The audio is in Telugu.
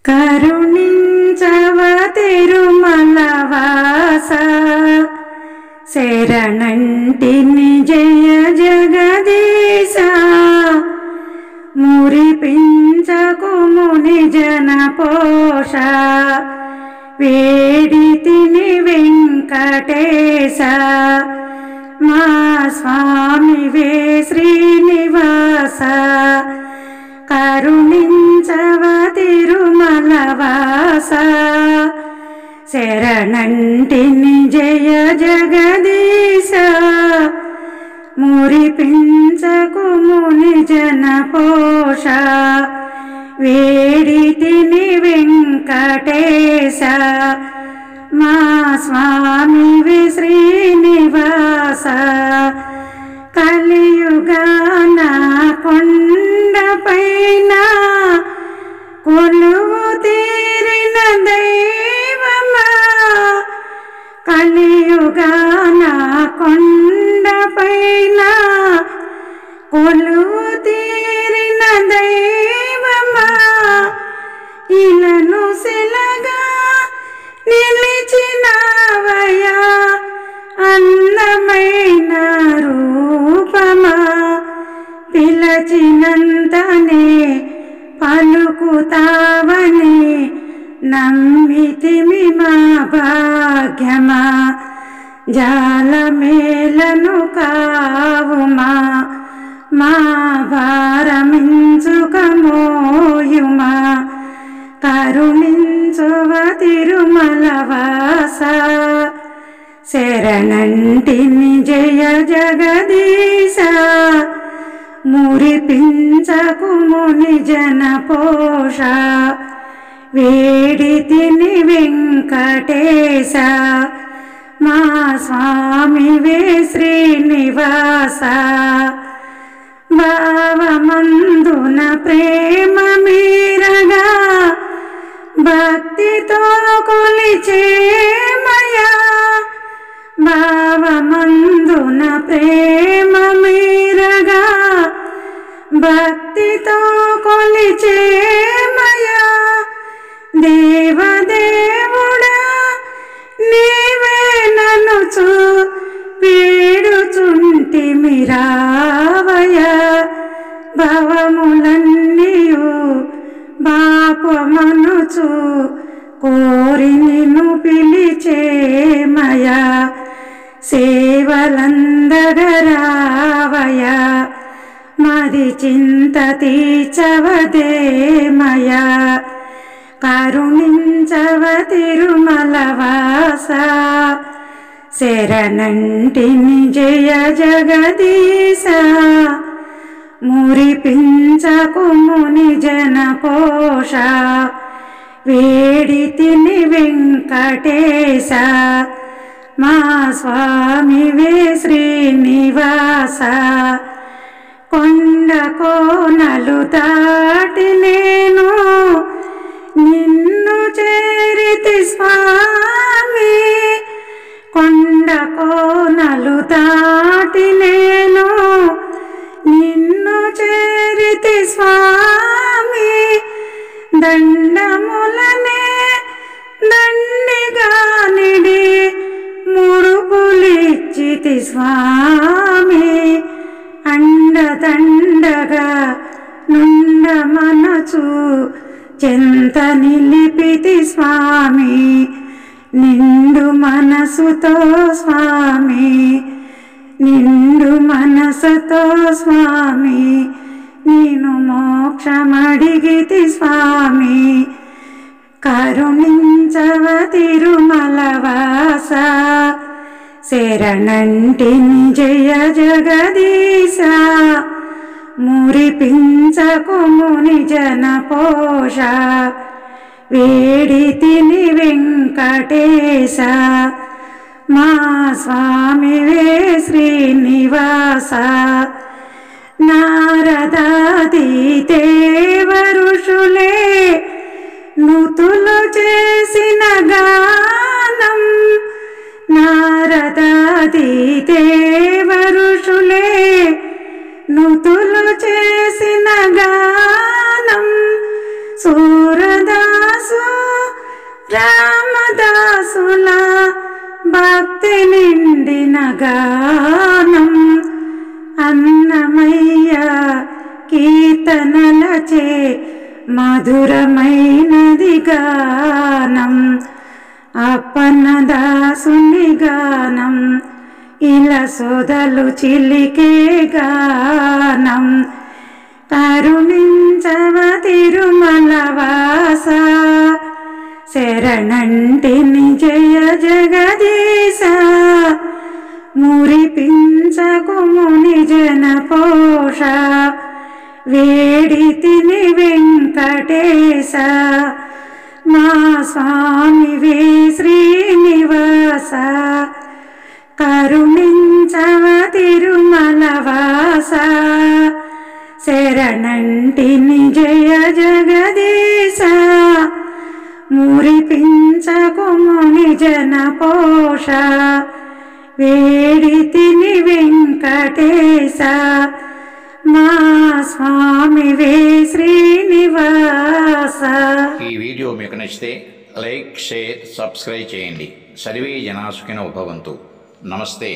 కరుణించవ తిరుమలవాస శరణంటిని జయ జగదీశ మురిపించకు ముని జన పోష వేడితిని వెంకటేశ మా స్వామివే శ్రీనివాస కరుణించవ తిరుమలవాస శరణంటిని జయ జగదీశ మురిపించకు ముని జన పోష వేడితిని వెంకటేశ మా స్వామివి శ్రీనివాస కలియుగాన కొండపైన కొలువు తీరిన దైవమా కలియుగాన కొండపైన కొలువు తీరిన దైవమా ఇలను శిలగా నిలిచినవయా అందమైన రూపమా పిలచినంతనే పలుకుతావని నమ్మితిమి మా భాగ్యమా జాలమేలను కావుమా మా భారమించుకమోయుమా కరుణించువ తిరుమలవాస శరణంటిని జయ జగదీశ మురిపించకు ముని జన పోష వేడితిని వెంకటేశ మా స్వామివే శ్రీనివాస భావమందున ప్రేమ మీరగా భక్తితో కొలిచేమయా భావమందున ప్రేమ మీరగా భక్తితో కొలిచేమయా దేవదేవుడా నీవే ననుచు పీడుచుంటిమి రావయ భవములన్నీయు బాపమనుచు కోరి నిన్ను పిలిచేమయా సేవలందగరావయా మది చింత తీర్చవదేమయా కరుణించవ తిరుమలవాస శరణంటిని జయ జగదీశ మురిపించకు ముని జన పోష వేడితిని వెంకటేశ మా స్వామివే శ్రీనివాస కొండ కోనలు దాటి నేను నిన్ను చేరితి స్వామి కొండ కోనలు దాటి నేను నిన్ను చేరితి స్వామి దండములనే దండిగా నిడి ముడుపులిచ్చితి స్వామి అండదండగా నుండ మనచు చెంత నిలిపితి స్వామి నిండు మనసుతో స్వామి నిండు మనసుతో స్వామి నేను మోక్షమడిగితి స్వామి కరుణించవ తిరుమలవాస శరణంటిని జయ జగదీశ మురిపించకు ముని జన పోష వేడితిని వెంకటేశ మా స్వామివే శ్రీనివాస నారదాది దేవఋషులే నుతులు చేసిన గానం నారదాది దేవఋషులే నుతులు చేసిన గానం సూరదా రామదాసుల భక్తి నిండిన గానం అన్నమయ్య కీర్తనలచే మధురమైనది గానం అప్పన్నదాసుని గానం ఇలా సోదలు చిలికే గానం కరుణించవ తిరుమలవాస శరణంటిని జయ జగదీశ మురిపించకు ముని జన పోష వేడితిని వెంకటేశ మా స్వామివే శ్రీనివాస కరుణించవ తిరుమలవాస శరణంటిని జయ జగదీశ మురిపించకు ముని జన పోష వేడితిని వెంకటేశ మా స్వామివే శ్రీనివాస. ఈ వీడియో మీకు నచ్చితే లైక్, షేర్, సబ్స్క్రైబ్ చేయండి. సర్వే జనా సుఖినో భవంతు. నమస్తే.